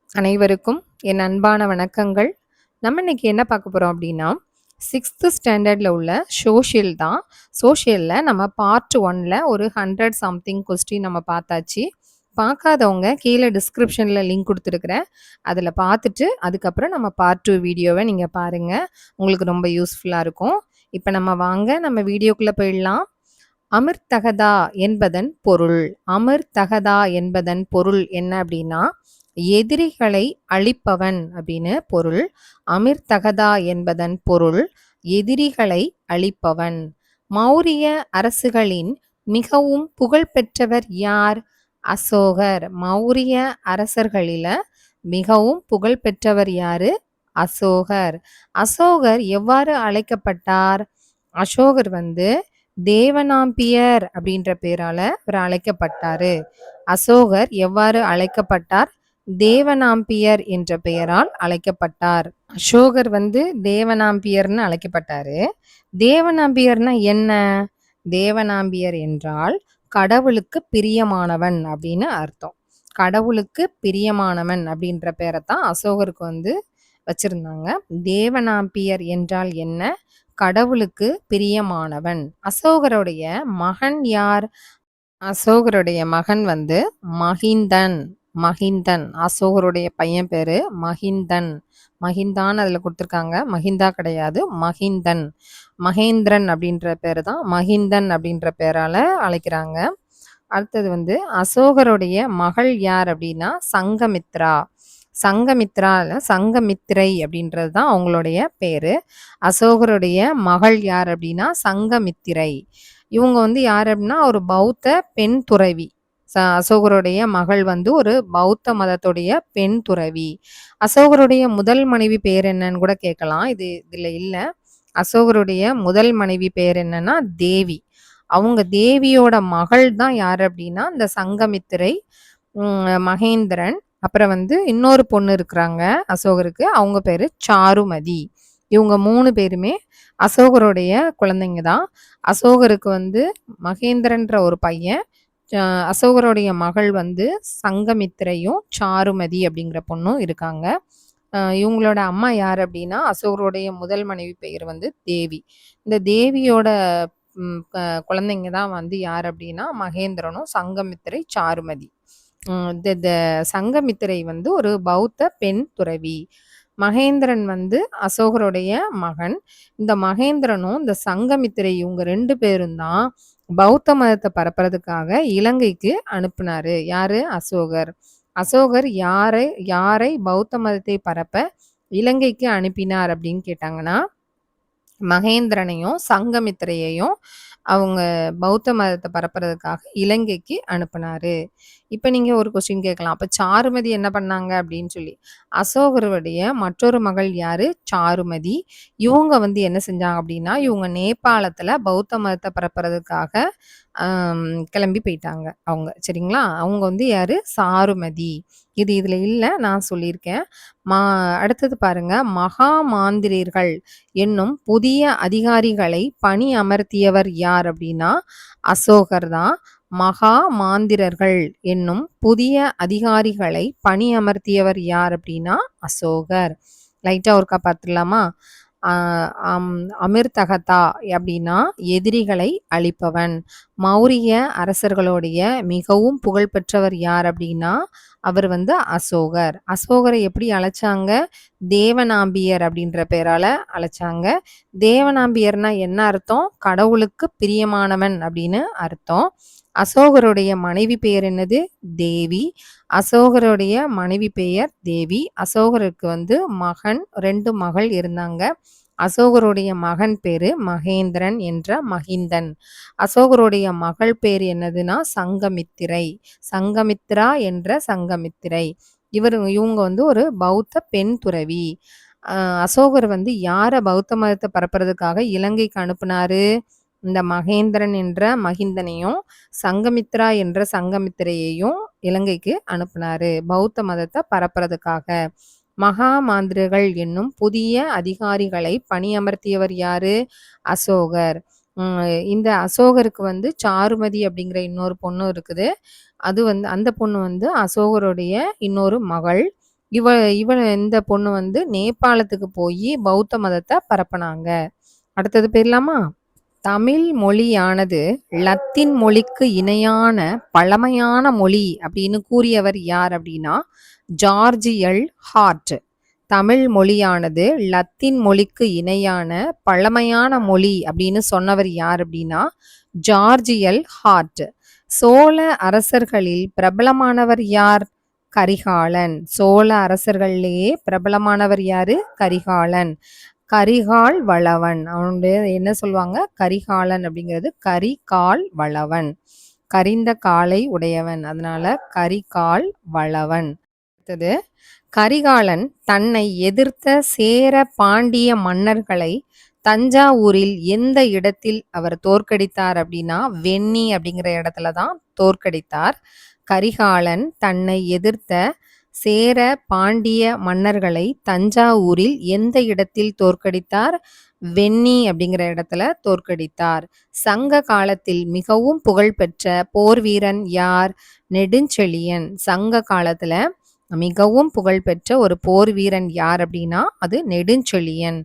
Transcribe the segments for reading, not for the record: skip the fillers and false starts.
அனைவருக்கும் என் அன்பான வணக்கங்கள். நம்ம இன்னைக்கு என்ன பார்க்க போறோம் அப்படின்னா, 6த் ஸ்டாண்டர்ட்ல உள்ள சோஷியல் தான். சோஷியல்ல நம்ம பார்ட் 1ல ஒரு 100 சம்திங் கொஸ்டின் நம்ம பார்த்தாச்சு. பார்க்காதவங்க கீழ டிஸ்கிரிப்ஷன்ல லிங்க் குடுத்துருக்கிறேன். அதில பார்த்துட்டு, அதுக்கப்புறம் நம்ம பார்ட் 2 வீடியோவ நீங்க பாருங்க. உங்களுக்கு ரொம்ப யூஸ்ஃபுல்லா இருக்கும். இப்ப நம்ம வீடியோக்குள்ள போயிடலாம். அமிர்தகதா என்பதன் பொருள். அமிர்தகதா என்பதன் பொருள் என்ன அப்படின்னா, எதிரிகளை அழிப்பவன் அப்படின்னு பொருள். அமிர்தகதா என்பதன் பொருள் எதிரிகளை அழிப்பவன். மௌரிய அரசுகளின் மிகவும் புகழ்பெற்றவர் யார்? அசோகர். மௌரிய அரசர்களில மிகவும் புகழ்பெற்றவர் யாரு? அசோகர். அசோகர் எவ்வாறு அழைக்கப்பட்டார்? அசோகர் வந்து தேவனாம்பியர் அப்படின்ற பேரால அவர் அழைக்கப்பட்டாரு. அசோகர் எவ்வாறு அழைக்கப்பட்டார்? தேவனாம்பியர் என்ற பெயரால் அழைக்கப்பட்டார். அசோகர் வந்து தேவனாம்பியர்னு அழைக்கப்பட்டாரு. தேவனாம்பியர்னா என்ன? தேவனாம்பியர் என்றால் கடவுளுக்கு பிரியமானவன் அப்படின்னு அர்த்தம். கடவுளுக்கு பிரியமானவன் அப்படின்ற பேரைத்தான் அசோகருக்கு வந்து வச்சிருந்தாங்க. தேவனாம்பியர் என்றால் என்ன? கடவுளுக்கு பிரியமானவன். அசோகருடைய மகன் யார்? அசோகருடைய மகன் வந்து மகிந்தன். மகிந்தன். அசோகருடைய பையன் பேரு மகிந்தன். மகிந்தான்னு அதில் கொடுத்துருக்காங்க. மகிந்தா கிடையாது, மகிந்தன். மகேந்திரன் அப்படின்ற பேரு தான் மகிந்தன் அப்படின்ற பேரால அழைக்கிறாங்க. அடுத்தது வந்து அசோகருடைய மகள் யார் அப்படின்னா சங்கமித்ரா. சங்கமித்ரா இல்ல சங்கமித்திரை அப்படின்றது தான் அவங்களுடைய பேரு. அசோகருடைய மகள் யார் அப்படின்னா சங்கமித்திரை. இவங்க வந்து யார் அப்படின்னா ஒரு பௌத்த பெண் துறவி. அசோகருடைய மகள் வந்து ஒரு பௌத்த மதத்துடைய பெண் துறவி. அசோகருடைய முதல் மனைவி பேர் என்னன்னு கூட கேட்கலாம். இதுல இல்ல. அசோகருடைய முதல் மனைவி பேர் என்னன்னா தேவி. அவங்க தேவியோட மகள் தான் யார் அப்படின்னா இந்த சங்கமித்திரை, மகேந்திரன், அப்புறம் வந்து இன்னொரு பொண்ணு இருக்கிறாங்க அசோகருக்கு. அவங்க பேரு சாருமதி. இவங்க 3 பேருமே அசோகருடைய குழந்தைங்க தான். அசோகருக்கு வந்து மகேந்திரன்ற ஒரு பையன், அசோகருடைய மகள் வந்து சங்கமித்திரையும் சாருமதி அப்படிங்கிற பொண்ணும் இருக்காங்க. இவங்களோட அம்மா யார் அப்படின்னா அசோகருடைய முதல் மனைவி பெயர் வந்து தேவி. இந்த தேவியோட குழந்தைங்க தான் வந்து யார் அப்படின்னா மகேந்திரனும் சங்கமித்திரை சாருமதி. இந்த சங்கமித்திரை வந்து ஒரு பௌத்த பெண் துறவி. மகேந்திரன் வந்து அசோகருடைய மகன். இந்த மகேந்திரனும் இந்த சங்கமித்திரை இவங்க 2 பேரும் தான் பௌத்த மதத்தை பரப்புறதுக்காக இலங்கைக்கு அனுப்புனாரு. யாரு? அசோகர். அசோகர் யாரை பௌத்த மதத்தை பரப்ப இலங்கைக்கு அனுப்பினார் அப்படின்னு கேட்டாங்கன்னா, மகேந்திரனையும் சங்கமித்திரையையும் அவங்க பௌத்த மதத்தை பரப்புறதுக்காக இலங்கைக்கு அனுப்புனாரு. இப்ப நீங்க ஒரு கொஸ்டின் கேட்கலாம். அப்ப சாருமதி என்ன பண்ணாங்க அப்படின்னு சொல்லி. அசோகருடைய மற்றொரு மகள் யாரு? சாருமதி. இவங்க வந்து என்ன செஞ்சாங்க அப்படின்னா, இவங்க நேபாளத்துல பௌத்த மதத்தை பரப்புறதுக்காக கிளம்பி போயிட்டாங்க அவங்க. சரிங்களா? அவங்க வந்து யாரு? சாருமதி. இதுல இல்ல. நான் சொல்லியிருக்கேன். அடுத்தது பாருங்க. மகா மாந்திரர்கள் என்னும் புதிய அதிகாரிகளை பணி அமர்த்தியவர் யார் அப்படின்னா அசோகர் தான். மகா மாந்திரர்கள் என்னும் புதிய அதிகாரிகளை பணி அமர்த்தியவர் யார் அப்படின்னா அசோகர். லைட்டா ஒருக்கா பார்த்துடலாமா? அமிர்தகதா அப்படின்னா எதிரிகளை அழிப்பவன். மௌரிய அரசர்களுடைய மிகவும் புகழ்பெற்றவர் யார் அப்படின்னா அவர் வந்து அசோகர். அசோகரை எப்படி அழைச்சாங்க? தேவனாம்பியர் அப்படின்ற பேரால அழைச்சாங்க. தேவனாம்பியர்னா என்ன அர்த்தம்? கடவுளுக்கு பிரியமானவன் அப்படின்னு அர்த்தம். அசோகருடைய மனைவி பெயர் என்னது? தேவி. அசோகருடைய மனைவி பெயர் தேவி. அசோகருக்கு வந்து 2 மகள் இருந்தாங்க. அசோகருடைய மகன் பேரு மகேந்திரன் என்ற மகிந்தன். அசோகருடைய மகள் பேர் என்னதுன்னா சங்கமித்திரை. சங்கமித்ரா என்ற சங்கமித்திரை. இவங்க வந்து ஒரு பௌத்த பெண் துறவி. அசோகர் வந்து யார பௌத்த மதத்தை பரப்புறதுக்காக இலங்கைக்கு அனுப்புனாரு? இந்த மகேந்திரன் என்ற மகிந்தனையும் சங்கமித்ரா என்ற சங்கமித்திரையையும் இலங்கைக்கு அனுப்புனாரு பௌத்த மதத்தை பரப்புறதுக்காக. மகா மாந்திரர்கள் என்னும் புதிய அதிகாரிகளை பணியமர்த்தியவர் யாரு? அசோகர். இந்த அசோகருக்கு வந்து சாருமதி அப்படிங்கிற இன்னொரு பொண்ணு இருக்குது. அது வந்து அந்த பொண்ணு வந்து அசோகருடைய இன்னொரு மகள். இவ இவ இந்த பொண்ணு வந்து நேபாளத்துக்கு போய் பௌத்த மதத்தை பரப்புனாங்க. அடுத்தது போயிடலாமா? தமிழ் மொழியானது லத்தீன் மொழிக்கு இணையான பழமையான மொழி அப்படின்னு கூறியவர் யார் அப்படின்னா ஜார்ஜ் எல் ஹார்ட். தமிழ் மொழியானது லத்தீன் மொழிக்கு இணையான பழமையான மொழி அப்படின்னு சொன்னவர் யார் அப்படின்னா ஜார்ஜ் எல் ஹார்ட். சோழ அரசர்களில் பிரபலமானவர் யார்? கரிகாலன். சோழ அரசர்கள்லேயே பிரபலமானவர் யாரு? கரிகாலன். கரிகால் வளவன். அவனுடைய என்ன சொல்லுவாங்க? கரிகாலன் அப்படிங்கிறது கரிகால் வளவன். கரிந்த காலை உடையவன், அதனால கரிகால் வளவன். அடுத்தது, கரிகாலன் தன்னை எதிர்த்த சேர பாண்டிய மன்னர்களை தஞ்சாவூரில் எந்த இடத்தில் அவர் தோற்கடித்தார் அப்படின்னா வெண்ணி அப்படிங்கிற இடத்துல தான் தோற்கடித்தார். கரிகாலன் தன்னை எதிர்த்த சேர பாண்டிய மன்னர்களை தஞ்சாவூரில் எந்த இடத்தில் தோற்கடித்தார்? வெண்ணி அப்படிங்கிற இடத்துல தோற்கடித்தார். சங்க காலத்தில் மிகவும் புகழ்பெற்ற போர் வீரன் யார்? நெடுஞ்செழியன். சங்க காலத்துல மிகவும் புகழ்பெற்ற ஒரு போர் வீரன் யார் அப்படின்னா அது நெடுஞ்செழியன்.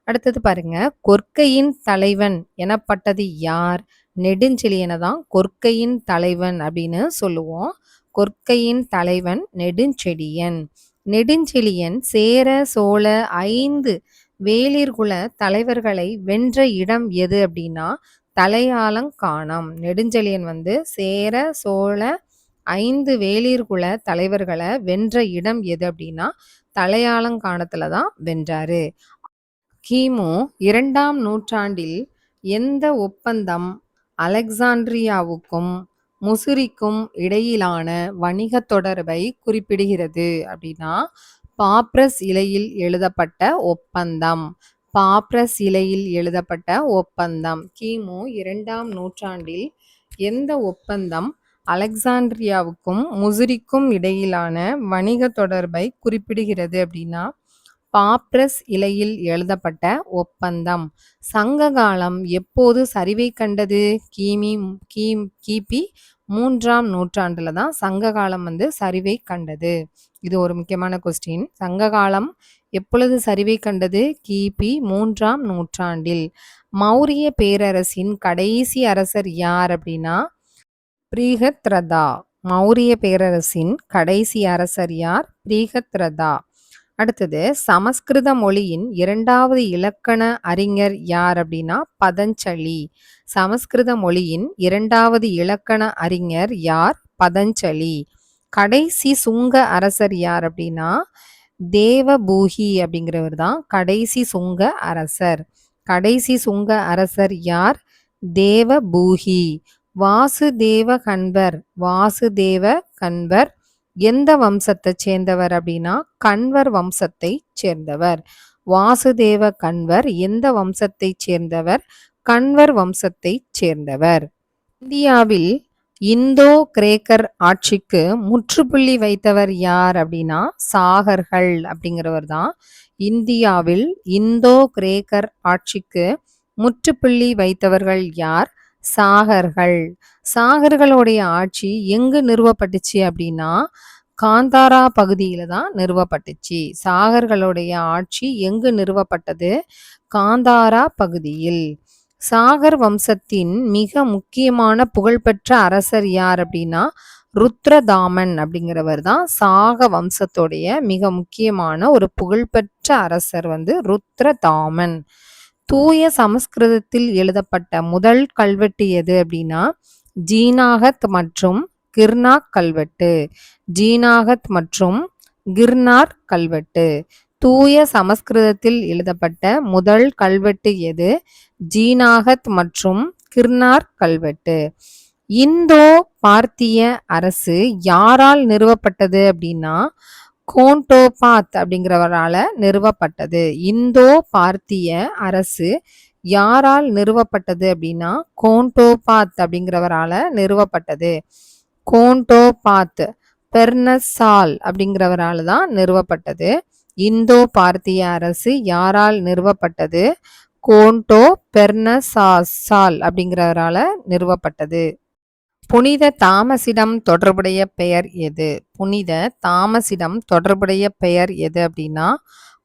அடுத்தது பாருங்க, கொற்கையின் தலைவன் எனப்பட்டது யார்? நெடுஞ்செழியனை தான் கொற்கையின் தலைவன் அப்படின்னு சொல்லுவோம். கொற்கையின் தலைவன் நெடுஞ்செழியன். நெடுஞ்செழியன் சேர சோழ 5 வேளிர்குல தலைவர்களை வென்ற இடம் எது அப்படின்னா தலையாலங்கானம். நெடுஞ்செழியன் வந்து சேர சோழ 5 வேளிர்குல தலைவர்களை வென்ற இடம் எது அப்படின்னா தலையாலங்கானத்துல தான் வென்றாரு. கிமு 2ஆம் நூற்றாண்டில் எந்த ஒப்பந்தம் அலெக்சாண்ட்ரியாவுக்கும் முசிறிக்கும் இடையிலான வணிக தொடர்பை குறிப்பிடுகிறது அப்படின்னா பாப்ரஸ் இலையில் எழுதப்பட்ட ஒப்பந்தம். பாப்ரஸ் இலையில் எழுதப்பட்ட ஒப்பந்தம். கிமு 2ஆம் நூற்றாண்டில் எந்த ஒப்பந்தம் அலெக்சாண்ட்ரியாவுக்கும் முசிறிக்கும் இடையிலான வணிக தொடர்பை குறிப்பிடுகிறது அப்படின்னா பாப்ரஸ் இலையில் எழுதப்பட்ட ஒப்பந்தம். சங்க காலம் எப்போது சரிவை கண்டது? கிபி 3ஆம் நூற்றாண்டுல தான் சங்க காலம் வந்து சரிவை கண்டது. இது ஒரு முக்கியமான கொஸ்டின். சங்க காலம் எப்பொழுது சரிவை கண்டது? கிபி 3ஆம் நூற்றாண்டில். மௌரிய பேரரசின் கடைசி அரசர் யார் அப்படின்னா பிரீஹத்ரதா. மௌரிய பேரரசின் கடைசி அரசர் யார்? பிரீஹத்ரதா. அடுத்தது, சமஸ்கிருத மொழியின் 2வது இலக்கண அறிஞர் யார் அப்படின்னா பதஞ்சலி. சமஸ்கிருத மொழியின் 2வது இலக்கண அறிஞர் யார்? பதஞ்சலி. கடைசி சுங்க அரசர் யார் அப்படின்னா தேவபூஹி அப்படிங்கிறவர் தான் கடைசி சுங்க அரசர். கடைசி சுங்க அரசர் யார்? தேவபூஹி. வாசுதேவ கன்வர். வாசுதேவ கன்வர் எந்த வம்சத்தை சேர்ந்தவர் அப்படின்னா கன்வர் வம்சத்தை சேர்ந்தவர். வாசுதேவ கன்வர் எந்த வம்சத்தை சேர்ந்தவர்? கன்வர் வம்சத்தை சேர்ந்தவர். இந்தியாவில் இந்தோ கிரேக்கர் ஆட்சிக்கு முற்றுப்புள்ளி வைத்தவர் யார் அப்படின்னா சாகர்கள் அப்படிங்கிறவர் தான். இந்தியாவில் இந்தோ கிரேக்கர் ஆட்சிக்கு முற்றுப்புள்ளி வைத்தவர்கள் யார்? சாகர்கள். சாகர்களுடைய ஆட்சி எங்கு நிறுவப்பட்டுச்சு அப்படின்னா காந்தாரா பகுதியில தான் நிறுவப்பட்டுச்சு. சாகர்களுடைய ஆட்சி எங்கு நிறுவப்பட்டது? காந்தாரா பகுதியில். சாகர் வம்சத்தின் மிக முக்கியமான புகழ்பெற்ற அரசர் யார் அப்படின்னா ருத்ரதாமன் அப்படிங்கிறவர் தான் சாக வம்சத்துடைய மிக முக்கியமான ஒரு புகழ்பெற்ற அரசர் வந்து ருத்ரதாமன். தூய சமஸ்கிருதத்தில் எழுதப்பட்ட முதல் கல்வெட்டு எது அப்படின்னா ஜீனாகத் மற்றும் கிர்னாக் கல்வெட்டு. ஜீனாகத் மற்றும் கிர்னார் கல்வெட்டு. தூய சமஸ்கிருதத்தில் எழுதப்பட்ட முதல் கல்வெட்டு எது? ஜீனாகத் மற்றும் கிர்னார் கல்வெட்டு. இந்தோ பார்த்திய அரசு யாரால் நிறுவப்பட்டது அப்படின்னா கோண்டோபாத் அப்படிங்கிறவரால நிறுவப்பட்டது. இந்தோ பார்த்திய அரசு யாரால் நிறுவப்பட்டது அப்படின்னா கோண்டோபாத் அப்படிங்கிறவரால நிறுவப்பட்டது. கோண்டோபாத் பெர்னசால் அப்படிங்கிறவரால தான் நிறுவப்பட்டது. இந்தோ பார்த்திய அரசு யாரால் நிறுவப்பட்டது? கோண்டோ பெர்னசால் அப்படிங்கிறவரால நிறுவப்பட்டது. புனித தாமஸிடம் தொடர்புடைய பெயர் எது? புனித தாமஸிடம் தொடர்புடைய பெயர் எது அப்படின்னா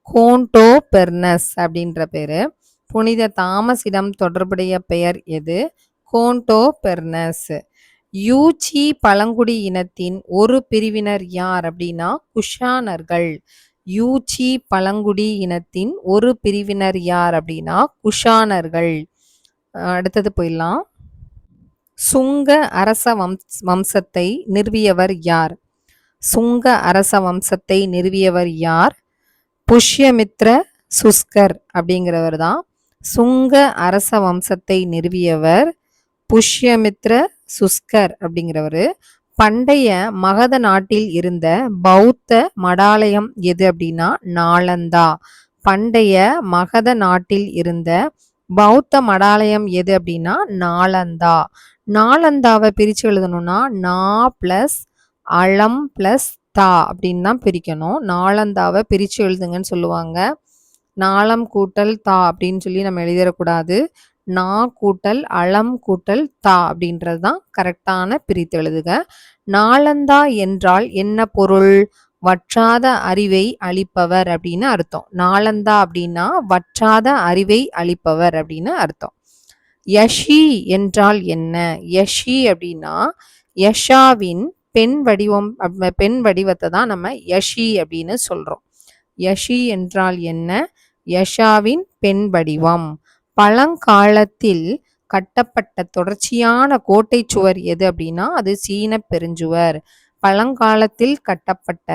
கோண்டோ பெர்னஸ் அப்படின்ற பேரு. புனித தாமஸிடம் தொடர்புடைய பெயர் எது? கோண்டோ பெர்னஸ். யூச்சி பழங்குடி இனத்தின் ஒரு பிரிவினர் யார் அப்படின்னா குஷானர்கள். யூச்சி பழங்குடி இனத்தின் ஒரு பிரிவினர் யார் அப்படின்னா குஷானர்கள். அடுத்தது போயிடலாம். சுங்க அரச வம்சத்தை நிறுவியவர் யார்? சுங்க அரச வம்சத்தை நிறுவியவர் யார்? புஷ்யமித்ர சுஸ்கர் அப்படிங்கிறவர் தான் சுங்க அரச வம்சத்தை நிறுவியவர். புஷ்யமித்ர சுஸ்கர் அப்படிங்கிறவர். பண்டைய மகத நாட்டில் இருந்த பௌத்த மடாலயம் எது அப்படின்னா நாலந்தா. பண்டைய மகத நாட்டில் இருந்த பௌத்த மடாலயம் எது அப்படின்னா நாலந்தா. நாலந்தாவை பிரித்து எழுதணும்னா நா ப்ளஸ் அலம் ப்ளஸ் தா அப்படின்னு தான் பிரிக்கணும். நாலந்தாவை பிரித்து எழுதுங்கன்னு சொல்லுவாங்க. நாலம் கூட்டல் தா அப்படின்னு சொல்லி நம்ம எழுதிடக்கூடாது. நா கூட்டல் அலம் கூட்டல் தா அப்படின்றது தான் கரெக்டான பிரித்து எழுதுக. நாலந்தா என்றால் என்ன பொருள்? வற்றாத அறிவை அளிப்பவர் அப்படின்னு அர்த்தம். நாலந்தா அப்படின்னா வற்றாத அறிவை அளிப்பவர் அப்படின்னு அர்த்தம். யஷி என்றால் என்ன? யஷி அப்படின்னா யஷாவின் பெண் வடிவத்தை தான் நம்ம யஷி அப்படின்னு சொல்றோம். யஷி என்றால் என்ன? யஷாவின் பெண் வடிவம். பழங்காலத்தில் கட்டப்பட்ட தொடர்ச்சியான கோட்டை சுவர் எது அப்படின்னா அது சீன பெருஞ்சுவர். பழங்காலத்தில் கட்டப்பட்ட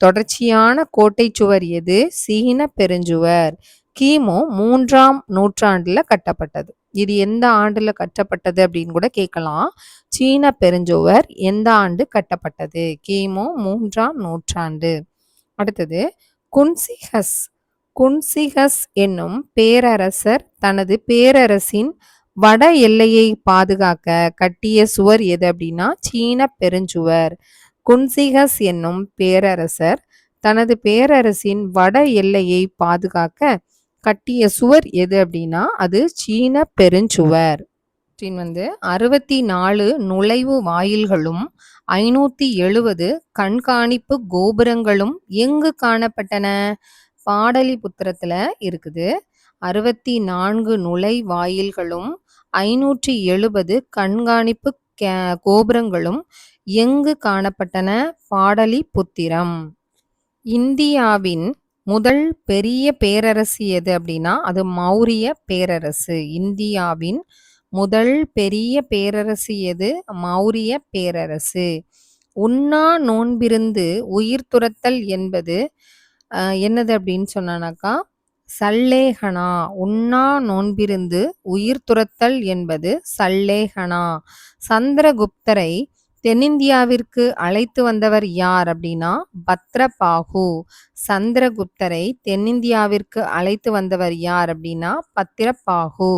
தொடர்ச்சியான கோட்டை சுவர் எது? சீன பெருஞ்சுவர். கிமு 3ஆம் நூற்றாண்டுல கட்டப்பட்டது. இது எந்த ஆண்டுல கட்டப்பட்டது அப்படின்னு கூட கேட்கலாம். சீன பெருஞ்சுவர் எந்த ஆண்டு கட்டப்பட்டது? கிமு 3ஆம் நூற்றாண்டு. அடுத்தது குன்சிஹஸ். குன்சிஹஸ் என்னும் பேரரசர் தனது பேரரசின் வட எல்லையை பாதுகாக்க கட்டிய சுவர் எது அப்படின்னா சீன பெருஞ்சுவர். குன்சிஹஸ் என்னும் பேரரசர் தனது பேரரசின் வட எல்லையை பாதுகாக்க கட்டிய சுவர் எது அப்படின்னா அது சீன பெருஞ்சுவர். 64 நுழைவு வாயில்களும் 570 கண்காணிப்பு கோபுரங்களும் எங்கு காணப்பட்டன? பாடலிபுத்திரத்துல இருக்குது. 64 நுழைவாயில்களும் 570 கண்காணிப்பு கோபுரங்களும் எங்கு காணப்பட்டன? பாடலிபுத்திரம். இந்தியாவின் முதல் பெரிய பேரரசு எது அப்படின்னா அது மௌரிய பேரரசு. இந்தியாவின் முதல் பெரிய பேரரசு எது? மௌரிய பேரரசு. உண்ணா நோன்பிருந்து உயிர் துறத்தல் என்பது என்னது அப்படின்னு சொன்னாக்கா சல்லேகனா. உண்ணா நோன்பிருந்து உயிர் துறத்தல் என்பது சல்லேகனா. சந்திரகுப்தரை தென்னிந்தியாவிற்கு அழைத்து வந்தவர் யார் அப்படின்னா பத்ரபாகு. சந்திரகுப்தரை தென்னிந்தியாவிற்கு அழைத்து வந்தவர் யார் அப்படின்னா பத்ரபாகு.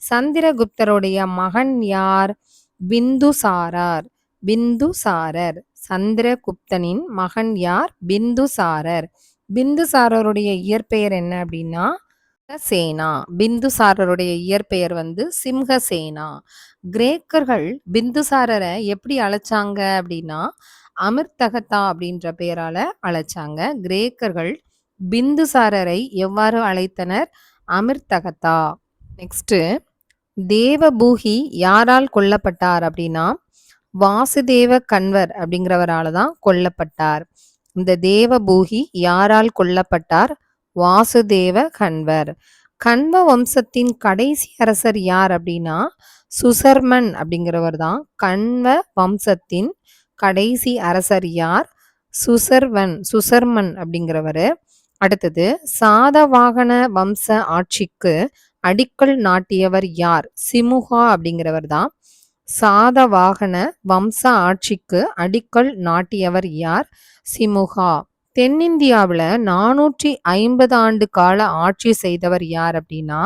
சந்திரகுப்தருடைய மகன் யார்? பிந்துசாரர். பிந்துசாரர். சந்திரகுப்தனின் மகன் யார்? பிந்துசாரர். பிந்துசாரருடைய இயற்பெயர் என்ன அப்படின்னா சேனா. பிந்துசாரருடைய இயற்பெயர் சிம்ஹசேனா. கிரேக்கர்கள் பிந்துசாரரை எப்படி அழைச்சாங்க அப்படின்னா அமிர்தகதா அப்படின்ற பெயரால அழைச்சாங்க. கிரேக்கர்கள் பிந்துசாரரை எவ்வாறு அழைத்தனர்? அமிர்தகதா. நெக்ஸ்ட் தேவபூகி யாரால் கொல்லப்பட்டார் அப்படின்னா வாசுதேவ கன்வர் அப்படிங்கிறவரால தான் கொல்லப்பட்டார். இந்த தேவபூகி யாரால் கொல்லப்பட்டார்? வாசுதேவ கன்வர். கன்வ வம்சத்தின் கடைசி அரசர் யார் அப்படின்னா சுசர்மன் அப்படிங்கிறவர் தான். கன்வ வம்சத்தின் கடைசி அரசர் யார்? சுசர்மன் அப்படிங்கிறவர். அடுத்தது சாதவாகன வம்ச ஆட்சிக்கு அடிக்கல் நாட்டியவர் யார்? சிமுகா அப்படிங்கிறவர் தான். சாதவாகன வம்ச ஆட்சிக்கு அடிக்கல் நாட்டியவர் யார்? சிமுகா. தென்னிந்தியாவில் 450 ஆண்டு கால ஆட்சி செய்தவர் யார் அப்படின்னா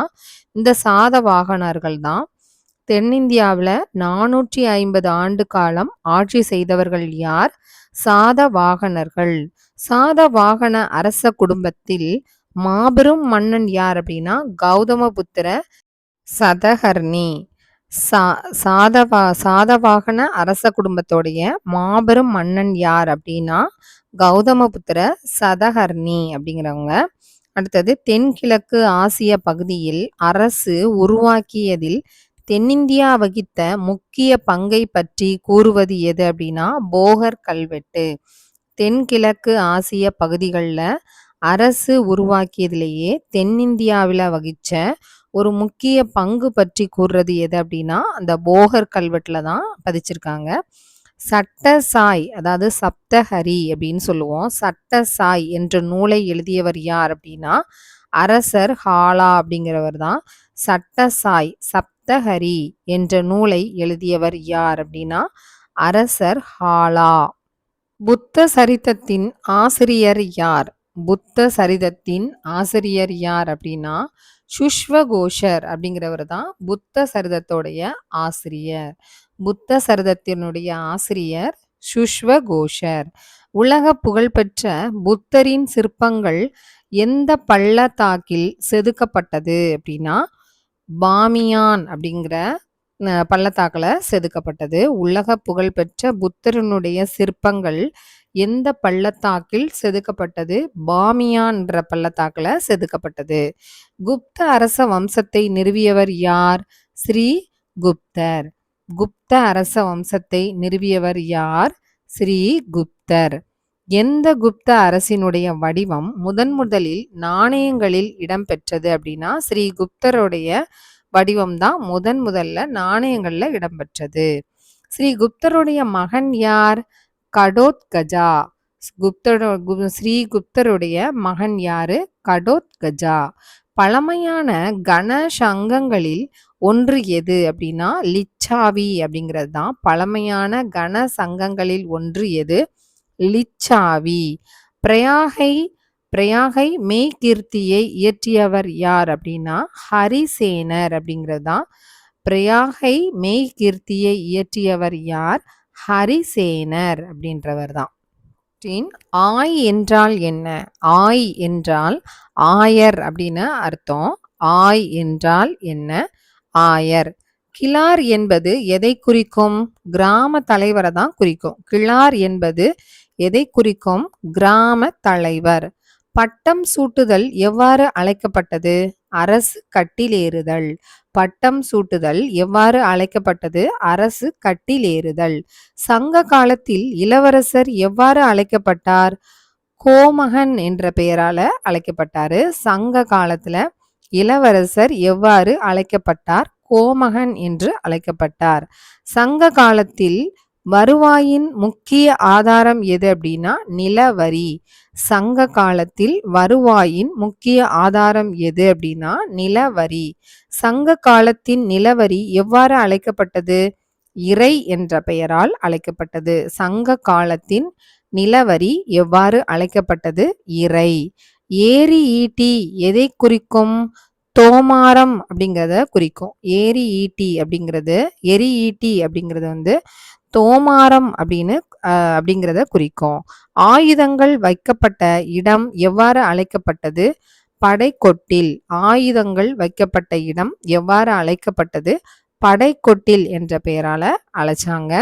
இந்த சாதவாகனர்கள் தான். தென்னிந்தியாவில் 450 ஆண்டு காலம் ஆட்சி செய்தவர்கள் யார்? சாதவாகனர்கள். சாதவாகன அரச குடும்பத்தில் மாபெரும் மன்னன் யார் அப்படின்னா கௌதமபுத்திர சதகர்ணி. சா சாதவாகன அரச குடும்பத்தோடைய மாபெரும் மன்னன் யார் அப்படின்னா கௌதமபுத்திர சதகர்ணி அப்படிங்கிறவங்க. அடுத்தது தென்கிழக்கு ஆசிய பகுதியில் அரசு உருவாக்கியதில் தென்னிந்தியா வகித்த முக்கிய பங்கை பற்றி கூறுவது எது அப்படின்னா போகர் கல்வெட்டு. தென்கிழக்கு ஆசிய பகுதிகளில் அரசு உருவாக்கியதிலேயே தென்னிந்தியாவில் வகிச்ச ஒரு முக்கிய பங்கு பற்றி கூறுறது எது அப்படின்னா அந்த போகர் கல்வெட்டில் தான் பதிச்சிருக்காங்க. சட்டசாய் அதாவது சப்தஹரி அப்படின்னு சொல்லுவோம். சட்டசாய் என்ற நூலை எழுதியவர் யார் அப்படின்னா அரசர் ஹாலா அப்படிங்கிறவர் தான். சட்டசாய் சப்தஹரி என்ற நூலை எழுதியவர் யார் அப்படின்னா அரசர் ஹாலா. புத்த சரிதத்தின் ஆசிரியர் யார்? புத்த சரிதத்தின் ஆசிரியர் யார் அப்படின்னா சுஷ்வகோஷர் அப்படிங்கிறவர் தான் புத்த சரிதத்தோடைய ஆசிரியர். புத்த சரிதத்தினுடைய ஆசிரியர் சுஷ்வகோஷர். உலக புகழ்பெற்ற புத்தரின் சிற்பங்கள் எந்த பள்ளத்தாக்கில் செதுக்கப்பட்டது அப்படின்னா பாமியான் அப்படிங்கிற பள்ளத்தாக்கில் செதுக்கப்பட்டது. உலக புகழ்பெற்ற புத்தரனுடைய சிற்பங்கள் எந்த பள்ளத்தாக்கில் செதுக்கப்பட்டது? பாமியான்ற பள்ளத்தாக்கில் செதுக்கப்பட்டது. குப்த அரச வம்சத்தை நிறுவியவர் யார்? ஸ்ரீ குப்தர். குப்த அரச வம்சத்தை நிறுவியவர் யார்? ஸ்ரீ குப்தர். எந்த குப்த அரசினுடைய வடிவம் முதலில் நாணயங்களில் இடம்பெற்றது அப்படின்னா ஸ்ரீ குப்தருடைய வடிவம் தான் முதல்ல நாணயங்கள்ல இடம்பெற்றது. ஸ்ரீ குப்தருடைய மகன் யார்? கடோத்கஜா. ஸ்ரீ குப்தருடைய மகன் யாரு? கடோத்கஜா. பழமையான கன சங்கங்களில் ஒன்று எது அப்படின்னா லிச்சாவி அப்படிங்கிறது தான் பழமையான கன சங்கங்களில் ஒன்று எது? லிச்சாவி. பிரயாகை மெய்கீர்த்தியை இயற்றியவர் யார் அப்படின்னா ஹரிசேனர் அப்படிங்கிறது தான். பிரயாகை மெய்கீர்த்தியை இயற்றியவர் யார்? ஹரிசேனர் அப்படின்றவர் தான். ஆய் என்றால் என்ன? ஆய் என்றால் ஆயர் அப்படின்னு அர்த்தம். ஆய் என்றால் என்ன? ஆயர். கிளார் என்பது எதை குறிக்கும்? கிராம தலைவரை தான் குறிக்கும். கிளார் என்பது எதை குறிக்கும்? கிராம தலைவர். பட்டம் சூட்டுதல் எவ்வாறு அழைக்கப்பட்டது? அரசு கட்டிலேறுதல். பட்டம் சூட்டுதல் எவ்வாறு அழைக்கப்பட்டது? அரசு கட்டிலேறுதல். சங்க காலத்தில் இளவரசர் எவ்வாறு அழைக்கப்பட்டார்? கோமகன் என்ற பெயரால அழைக்கப்பட்டாரு. சங்க காலத்துல இளவரசர் எவ்வாறு அழைக்கப்பட்டார்? கோமகன் என்று அழைக்கப்பட்டார். சங்க காலத்தில் வருவாயின் முக்கிய ஆதாரம் எது அப்படின்னா நிலவரி. சங்க காலத்தில் வருவாயின் முக்கிய ஆதாரம் எது அப்படின்னா நிலவரி. சங்க காலத்தின் நிலவரி எவ்வாறு அழைக்கப்பட்டது? இறை என்ற பெயரால் அழைக்கப்பட்டது. சங்க காலத்தின் நிலவரி எவ்வாறு அழைக்கப்பட்டது? இறை. ஏரி ஈட்டி எதை குறிக்கும்? தோமாரம் அப்படிங்கிறத குறிக்கும். ஏரி ஈட்டி அப்படிங்கிறது எரி ஈட்டி அப்படிங்கிறது தோமாரம் அப்படிங்கிறத குறிக்கும். ஆயுதங்கள் வைக்கப்பட்ட இடம் எவ்வாறு அழைக்கப்பட்டது? படைக்கொட்டில். ஆயுதங்கள் வைக்கப்பட்ட இடம் எவ்வாறு அழைக்கப்பட்டது? படைக்கொட்டில் என்ற பெயரால அழைச்சாங்க.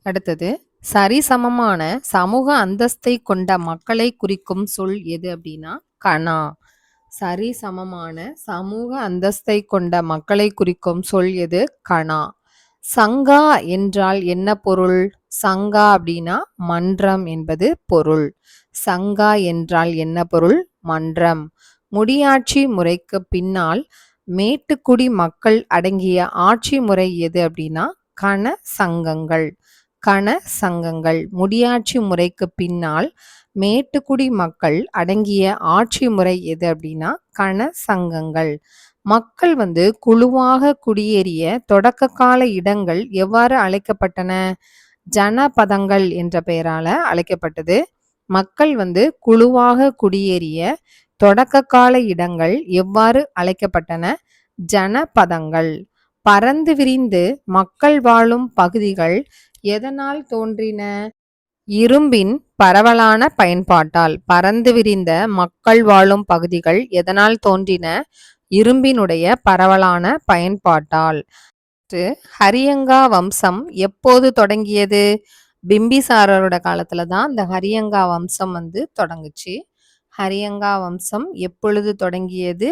அடுத்தது சரிசமமான சமூக அந்தஸ்தை கொண்ட மக்களை குறிக்கும் சொல் எது அப்படின்னா கணா. சரிசமமான சமூக அந்தஸ்தை கொண்ட மக்களை குறிக்கும் சொல் எது? கணா. சங்கா என்றால் என்ன பொருள்? சங்கா அப்படின்னா மன்றம் என்பது பொருள். சங்கா என்றால் என்ன பொருள்? மன்றம். முடியாட்சி முறைக்கு பின்னால் மேட்டுக்குடி மக்கள் அடங்கிய ஆட்சி முறை எது அப்படின்னா கண சங்கங்கள். கண சங்கங்கள். முடியாட்சி முறைக்கு பின்னால் மேட்டுக்குடி மக்கள் அடங்கிய ஆட்சி முறை எது அப்படின்னா கண சங்கங்கள். மக்கள் குழுவாக குடியேறிய தொடக்க கால இடங்கள் எவ்வாறு அழைக்கப்பட்டன? ஜனபதங்கள் என்ற பெயரால அழைக்கப்பட்டது. மக்கள் குழுவாக குடியேறிய தொடக்க கால இடங்கள் எவ்வாறு அழைக்கப்பட்டன? ஜனபதங்கள். பரந்து விரிந்து மக்கள் வாழும் பகுதிகள் எதனால் தோன்றின? இரும்பின் பரவலான பயன்பாட்டால். பரந்து விரிந்த மக்கள் வாழும் பகுதிகள் எதனால் தோன்றின? இரும்பினுடைய பரவலான பயன்பாட்டால். ஹரியங்கா வம்சம் எப்போது தொடங்கியது? பிம்பிசாரரோட காலத்துல தான் இந்த ஹரியங்கா வம்சம் வந்து தொடங்குச்சு. ஹரியங்கா வம்சம் எப்பொழுது தொடங்கியது?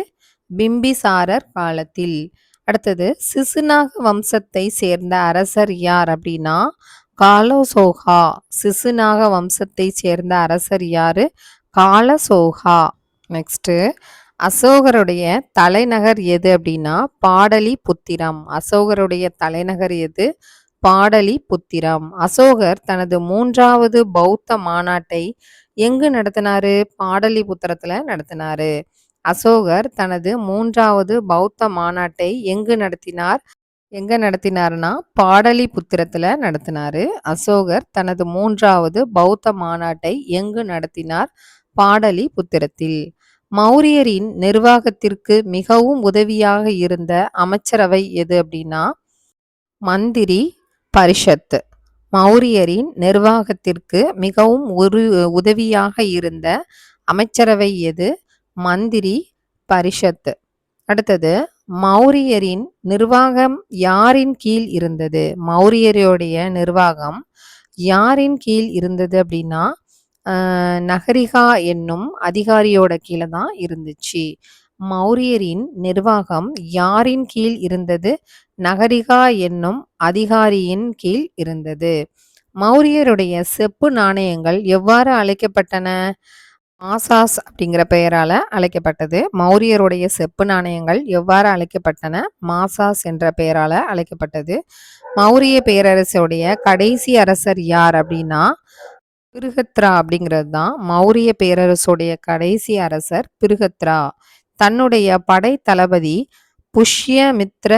பிம்பிசாரர் காலத்தில். அடுத்தது சிசுநாக வம்சத்தை சேர்ந்த அரசர் யார் அப்படின்னா காலசோகா. சிசுநாக வம்சத்தை சேர்ந்த அரசர் யாரு? காலசோகா. நெக்ஸ்ட் அசோகருடைய தலைநகர் எது அப்படின்னா பாடலிபுத்திரம். அசோகருடைய தலைநகர் எது? பாடலிபுத்திரம். அசோகர் தனது 3வது பௌத்த மாநாட்டை எங்கு நடத்தினாரு? பாடலிபுத்திரத்துல நடத்தினாரு. அசோகர் தனது 3வது பௌத்த மாநாட்டை எங்கு நடத்தினார்? எங்க நடத்தினார்னா பாடலிபுத்திரத்துல நடத்தினாரு. அசோகர் தனது 3வது பௌத்த மாநாட்டை எங்கு நடத்தினார்? பாடலிபுத்திரத்தில். மௌரியரின் நிர்வாகத்திற்கு மிகவும் உதவியாக இருந்த அமைச்சரவை எது அப்படின்னா மந்திரி பரிஷத். மௌரியரின் நிர்வாகத்திற்கு மிகவும் உதவியாக இருந்த அமைச்சரவை எது? மந்திரி பரிஷத். அடுத்தது மௌரியரின் நிர்வாகம் யாரின் கீழ் இருந்தது? மௌரியருடைய நிர்வாகம் யாரின் கீழ் இருந்தது அப்படின்னா நகரிகா என்னும் அதிகாரியோட கீழே தான் இருந்துச்சு. மௌரியரின் நிர்வாகம் யாரின் கீழ் இருந்தது? நகரிகா என்னும் அதிகாரியின் கீழ் இருந்தது. மௌரியருடைய செப்பு நாணயங்கள் எவ்வாறு அழைக்கப்பட்டன? மாசாஸ் அப்படிங்கிற பெயரால அழைக்கப்பட்டது. மௌரியருடைய செப்பு நாணயங்கள் எவ்வாறு அழைக்கப்பட்டன? மாசாஸ் என்ற பெயரால அழைக்கப்பட்டது. மௌரிய பேரரசுடைய கடைசி அரசர் யார் அப்படின்னா பிருகத்ரா அப்படிங்கிறது தான் மௌரிய பேரரசுடைய கடைசி அரசர் பிருகத்ரா. தன்னுடைய படை தளபதி புஷ்யமித்ர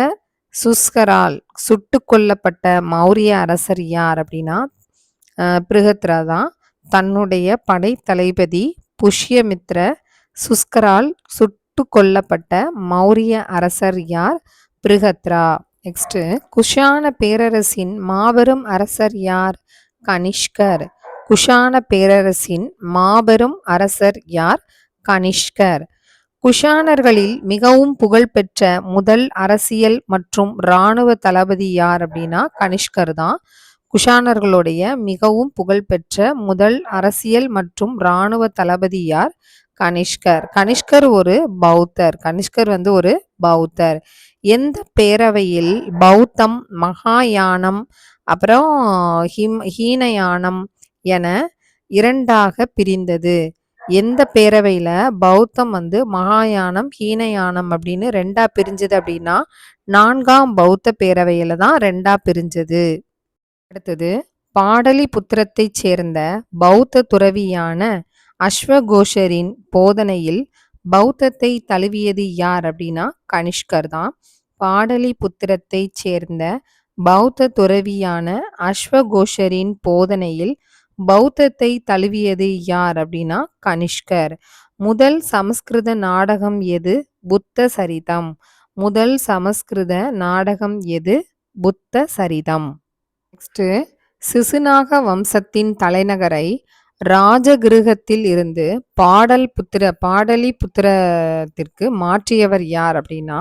சுஸ்கரால் சுட்டு கொல்லப்பட்ட மௌரிய அரசர் யார் அப்படின்னா பிருகத்ரா தான். தன்னுடைய படை தளபதி புஷ்யமித்ர சுஸ்கரால் சுட்டு கொல்லப்பட்ட மௌரிய அரசர் யார்? பிருகத்ரா. நெக்ஸ்ட் குஷான பேரரசின் மாபெரும் அரசர் யார்? கனிஷ்கர். குஷான பேரரசின் மாபெரும் அரசர் யார்? கனிஷ்கர். குஷானர்களில் மிகவும் புகழ்பெற்ற முதல் அரசியல் மற்றும் இராணுவ தளபதி யார் அப்படின்னா கனிஷ்கர் தான். குஷானர்களுடைய மிகவும் புகழ்பெற்ற முதல் அரசியல் மற்றும் இராணுவ தளபதி யார்? கனிஷ்கர். கனிஷ்கர் ஒரு பௌத்தர். கனிஷ்கர் வந்து ஒரு பௌத்தர். எந்த பேரவையில் பௌத்தம் மகாயானம் அப்புறம் ஹீனயானம் என 2ஆக பிரிந்தது? எந்த பேரவையில பௌத்தம் வந்து மகாயானம் ஹீனயானம் அப்படின்னு 2ஆ பிரிஞ்சது அப்படின்னா 4ஆம் பௌத்த பேரவையில தான் 2ஆ பிரிஞ்சது. அடுத்தது பாடலிபுத்திரத்தை சேர்ந்த பௌத்த துறவியான அஸ்வகோஷரின் போதனையில் பௌத்தத்தை தழுவியது யார் அப்படின்னா கனிஷ்கர் தான். பாடலிபுத்திரத்தை சேர்ந்த பௌத்த துறவியான அஸ்வகோஷரின் போதனையில் பௌத்தத்தை தழுவியது யார் அப்படின்னா கனிஷ்கர். முதல் சமஸ்கிருத நாடகம் எது? புத்த சரிதம். முதல் சமஸ்கிருத நாடகம் எது? புத்த சரிதம். நெக்ஸ்ட் சிசுநாக வம்சத்தின் தலைநகரை ராஜகிருகத்தில் இருந்து பாடலிபுத்திரத்திற்கு மாற்றியவர் யார் அப்படின்னா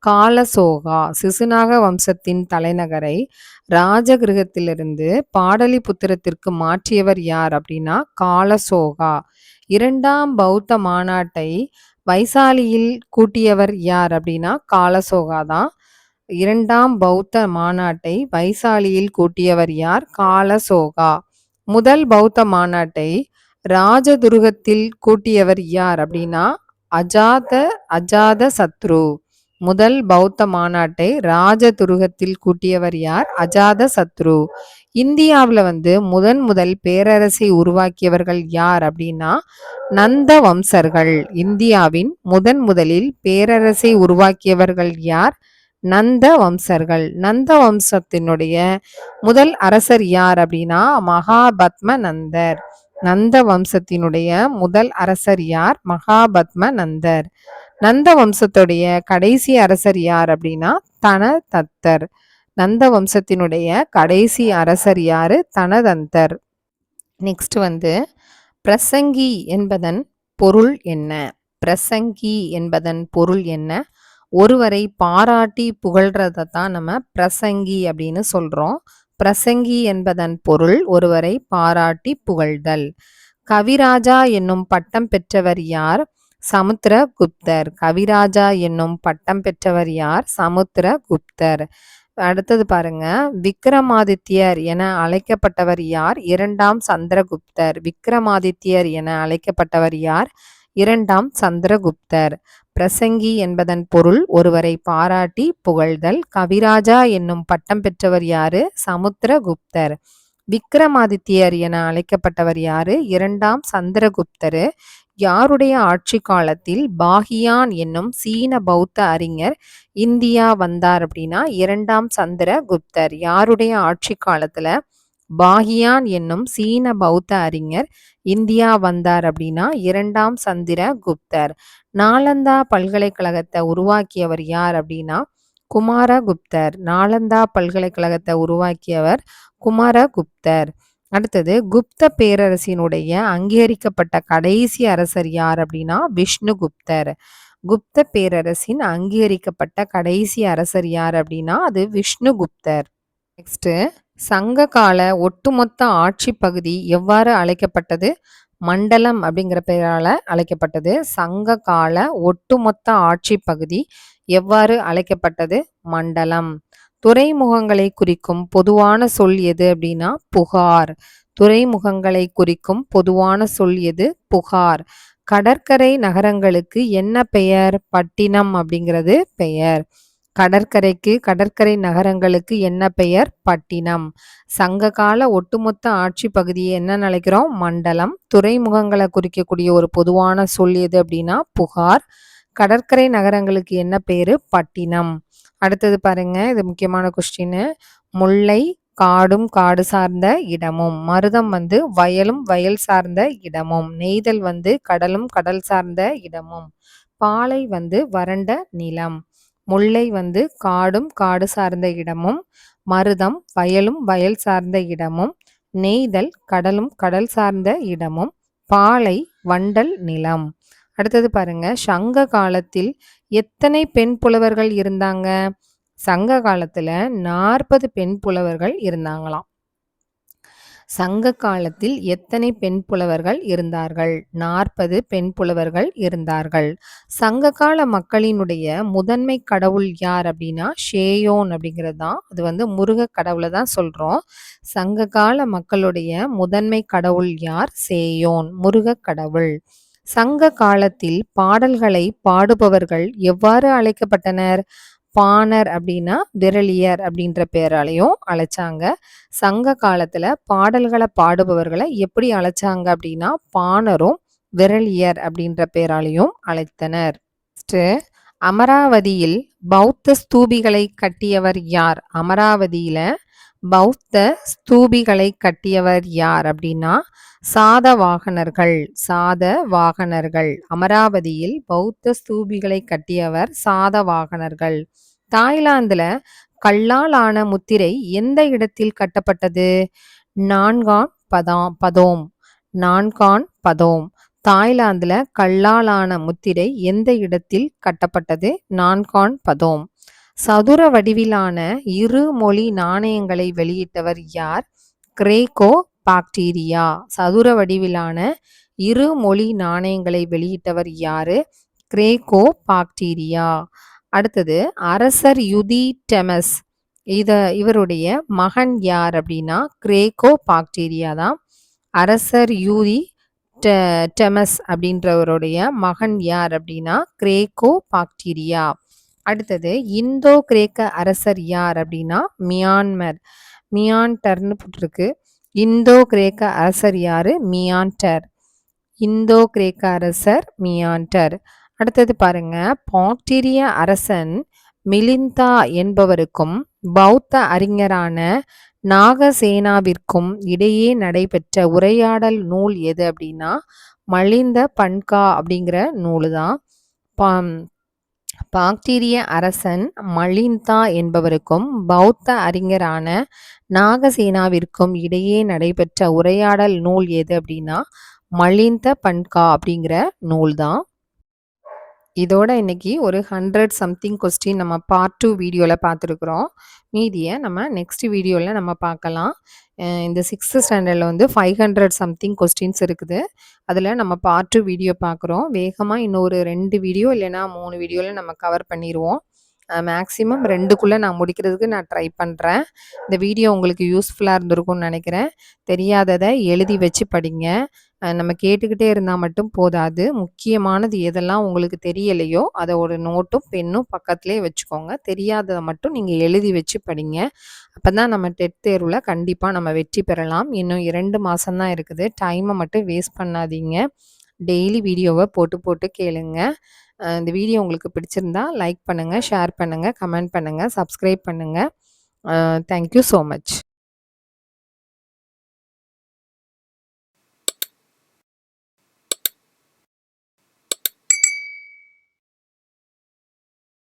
காலசோகா. சிசுநாக வம்சத்தின் தலைநகரை ராஜகிருகத்திலிருந்து பாடலிபுத்திரத்திற்கு மாற்றியவர் யார் அப்படின்னா காலசோகா. 2ஆம் பௌத்த மாநாட்டை வைசாலியில் கூட்டியவர் யார் அப்படின்னா காலசோகா தான். 2ஆம் பௌத்த மாநாட்டை வைசாலியில் கூட்டியவர் யார்? காலசோகா. முதல் பௌத்த மாநாட்டை ராஜதுருகத்தில் கூட்டியவர் யார் அப்படின்னா அஜாத சத்ரு. முதல் பௌத்த மாநாட்டை ராஜதுருகத்தில் கூட்டியவர் யார்? அஜாத சத்ரு. இந்தியாவில் வந்து முதல் பேரரசை உருவாக்கியவர்கள் யார் அப்படின்னா நந்த வம்சர்கள். இந்தியாவின் முதலில் பேரரசை உருவாக்கியவர்கள் யார்? நந்த வம்சர்கள். நந்த வம்சத்தினுடைய முதல் அரசர் யார் அப்படின்னா மகாபத்ம நந்தர். நந்த வம்சத்தினுடைய முதல் அரசர் யார்? மகாபத்ம நந்தர். நந்த வம்சத்துடைய கடைசி அரசர் யார் அப்படின்னா தனதத்தர். நந்த வம்சத்தினுடைய கடைசி அரசர் யாரு? தனதந்தர். நெக்ஸ்ட் வந்து பிரசங்கி என்பதன் பொருள் என்ன? பிரசங்கி என்பதன் பொருள் என்ன? ஒருவரை பாராட்டி புகழ்றத தான் நம்ம பிரசங்கி அப்படின்னு சொல்றோம். பிரசங்கி என்பதன் பொருள் ஒருவரை பாராட்டி புகழ்தல். கவிராஜா என்னும் பட்டம் பெற்றவர் யார்? சமுத்திரகுப்தர். கவிராஜா என்னும் பட்டம் பெற்றவர் யார்? சமுத்திரகுப்தர். அடுத்தது பாருங்க, விக்ரமாதித்யர் என அழைக்கப்பட்டவர் யார்? இரண்டாம் சந்திரகுப்தர். விக்ரமாதித்யர் என அழைக்கப்பட்டவர் யார்? இரண்டாம் சந்திரகுப்தர். பிரசங்கி என்பதன் பொருள் ஒருவரை பாராட்டி புகழ்தல். கவிராஜா என்னும் பட்டம் பெற்றவர் யாரு? சமுத்திரகுப்தர். விக்ரமாதித்யர் என அழைக்கப்பட்டவர் யாரு? இரண்டாம் சந்திரகுப்தர். யாருடைய ஆட்சி காலத்தில் பாகியான் என்னும் சீன பௌத்த அறிஞர் இந்தியா வந்தார் அப்படின்னா இரண்டாம் சந்திரகுப்தர். யாருடைய ஆட்சி காலத்துல பாகியான் என்னும் சீன பௌத்த அறிஞர் இந்தியா வந்தார் அப்படின்னா இரண்டாம் சந்திரகுப்தர். நாலந்தா பல்கலைக்கழகத்தை உருவாக்கியவர் யார் அப்படின்னா குமாரகுப்தர். நாலந்தா பல்கலைக்கழகத்தை உருவாக்கியவர் குமாரகுப்தர். அடுத்தது, குப்த பேரரசினுடைய அங்கீகரிக்கப்பட்ட கடைசி அரசர் யார் அப்படின்னா விஷ்ணுகுப்தர். குப்த பேரரசின் அங்கீகரிக்கப்பட்ட கடைசி அரசர் யார் அப்படின்னா அது விஷ்ணுகுப்தர். நெக்ஸ்ட், சங்க கால ஒட்டுமொத்த ஆட்சி பகுதி எவ்வாறு அழைக்கப்பட்டது? மண்டலம் அப்படிங்கிற பெயரால அழைக்கப்பட்டது. சங்க கால ஒட்டுமொத்த ஆட்சி பகுதி எவ்வாறு அழைக்கப்பட்டது? மண்டலம். துறைமுகங்களை குறிக்கும் பொதுவான சொல் எது அப்படின்னா புகார். துறைமுகங்களை குறிக்கும் பொதுவான சொல் எது? புகார். கடற்கரை நகரங்களுக்கு என்ன பெயர்? பட்டினம் அப்படிங்கிறது பெயர். கடற்கரை நகரங்களுக்கு என்ன பெயர்? பட்டினம். சங்ககால ஒட்டுமொத்த ஆட்சி பகுதியை என்ன அழைக்கிறோம்? மண்டலம். துறைமுகங்களை குறிக்கக்கூடிய ஒரு பொதுவான சொல் எது அப்படின்னா புகார். கடற்கரை நகரங்களுக்கு என்ன பேரு? பட்டினம். அடுத்தது பாருங்க, இது முக்கியமான கொஸ்டின். முல்லை காடும் காடு சார்ந்த இடமும், மருதம் வயலும் வயல் சார்ந்த இடமும், நெய்தல் கடலும் கடல் சார்ந்த இடமும், பாலை வறண்ட நிலம். முல்லை காடும் காடு சார்ந்த இடமும், மருதம் வயலும் வயல் சார்ந்த இடமும், நெய்தல் கடலும் கடல் சார்ந்த இடமும், பாலை வண்டல் நிலம். அடுத்தது பாருங்க, சங்க காலத்தில் எத்தனை பெண் புலவர்கள் இருந்தாங்க? சங்க காலத்துல 40 பெண் புலவர்கள் இருந்தாங்களாம். சங்க காலத்தில் எத்தனை பெண் புலவர்கள் இருந்தார்கள்? 40 பெண் புலவர்கள் இருந்தார்கள். சங்க கால மக்களினுடைய முதன்மை கடவுள் யார் அப்படின்னா ஷேயோன் அப்படிங்கிறது தான். அது முருக கடவுளை தான் சொல்றோம். சங்க கால மக்களுடைய முதன்மை கடவுள் யார்? சேயோன், முருக கடவுள். சங்க காலத்தில் பாடல்களை பாடுபவர்கள் எவ்வாறு அழைக்கப்பட்டனர்? பாணர் அப்படின்னா விரலியர் அப்படின்ற பேராலையும் அழைச்சாங்க. சங்க காலத்துல பாடல்களை பாடுபவர்களை எப்படி அழைச்சாங்க அப்படின்னா பாணரும் விரலியர் அப்படின்ற பேராலையும் அழைத்தனர். அமராவதியில் பௌத்த ஸ்தூபிகளை கட்டியவர் யார்? அமராவதியில பௌத்த ஸ்தூபிகளை கட்டியவர் யார் அப்படின்னா சாதவாகனர்கள். சாதவாகனர்கள். அமராவதியில் பௌத்த ஸ்தூபிகளை கட்டியவர் சாதவாகனர்கள். தாய்லாந்துல கல்லால் ஆன முத்திரை எந்த இடத்தில் கட்டப்பட்டது? நான்கான் பதோம். நான்கான் பதோம். தாய்லாந்துல கல்லால் ஆன முத்திரை எந்த இடத்தில் கட்டப்பட்டது? நான்கான் பதோம். சதுர வடிவிலான இரு மொழி நாணயங்களை வெளியிட்டவர் யார்? Greco bacteria. சதுர வடிவிலான இரு மொழி நாணயங்களை வெளியிட்டவர் யாரு? Greco bacteria. அடுத்தது, அரசர் யுதிடெமஸ் இவருடைய மகன் யார் அப்படின்னா கிரேக்கோ பாக்டீரியா தான். அரசர் யுதிடெமஸ் அப்படின்றவருடைய மகன் யார் அப்படின்னா கிரேக்கோ பாக்டீரியா. அடுத்தது, இந்தோ கிரேக்க அரசர் யார் அப்படின்னா மியான்டர்னு போட்டிருக்கு. இந்தோ கிரேக்க அரசர் யாரு? மியான்டர். இந்தோ கிரேக்க அரசர் மியான்டர். அடுத்தது பாருங்க, பாக்டீரிய அரசன் மிலிந்தா என்பவருக்கும் பௌத்த அறிஞரான நாகசேனாவிற்கும் இடையே நடைபெற்ற உரையாடல் நூல் எது அப்படின்னா மலிந்த பன்கா அப்படிங்கிற நூலு தான். பாக்டீரிய அரசன் மலிந்தா என்பவருக்கும் பௌத்த அறிஞரான நாகசேனாவிற்கும் இடையே நடைபெற்ற உரையாடல் நூல் எது அப்படின்னா மலிந்த பன்கா அப்படிங்கிற நூல் தான். இதோட இன்னைக்கு ஒரு 100 சம்திங் கொஸ்டின் நம்ம பார்ட் 2 வீடியோல பார்த்துருக்குறோம். மீதிய நம்ம நெக்ஸ்ட் வீடியோல நம்ம பார்க்கலாம். இந்த 6த் ஸ்டாண்டர்ட்ல வந்து 500 சம்திங் கொஸ்டின்ஸ் இருக்குது. அதில நம்ம பார்ட் 2 வீடியோ பார்க்குறோம். வேகமா இன்னொரு 2 வீடியோ இல்லைன்னா 3 வீடியோல நம்ம கவர் பண்ணிருவோம். மேக்ஸிமம் 2க்குள்ள நான் முடிக்கிறதுக்கு நான் ட்ரை பண்றேன். இந்த வீடியோ உங்களுக்கு யூஸ்ஃபுல்லா இருந்திருக்கும்னு நெனைக்கிறேன். தெரியாதத எழுதி வச்சு படிங்க. நம்ம கேட்டுக்கிட்டே இருந்தா மட்டும் போதாது. முக்கியமானது எதெல்லாம் உங்களுக்கு தெரியலையோ, அத ஒரு நோட்டும், பென்னும் பக்கத்திலேயே வச்சுக்கோங்க. தெரியாதத மட்டும் நீங்க எழுதி வச்சு படிங்க. அப்பதான் நம்ம டெட் தேர்வுல கண்டிப்பா நம்ம வெற்றி பெறலாம். இன்னும் 2 மாசம் தான் இருக்குது. டைம மட்டும் வேஸ்ட் பண்ணாதீங்க. டெய்லி வீடியோவ போட்டு போட்டு கேளுங்க. இந்த வீடியோ உங்களுக்கு பிடிச்சிருந்தா லைக் பண்ணுங்க, ஷேர் பண்ணுங்க, கமெண்ட் பண்ணுங்க, சப்ஸ்கிரைப் பண்ணுங்க. Thank you so much.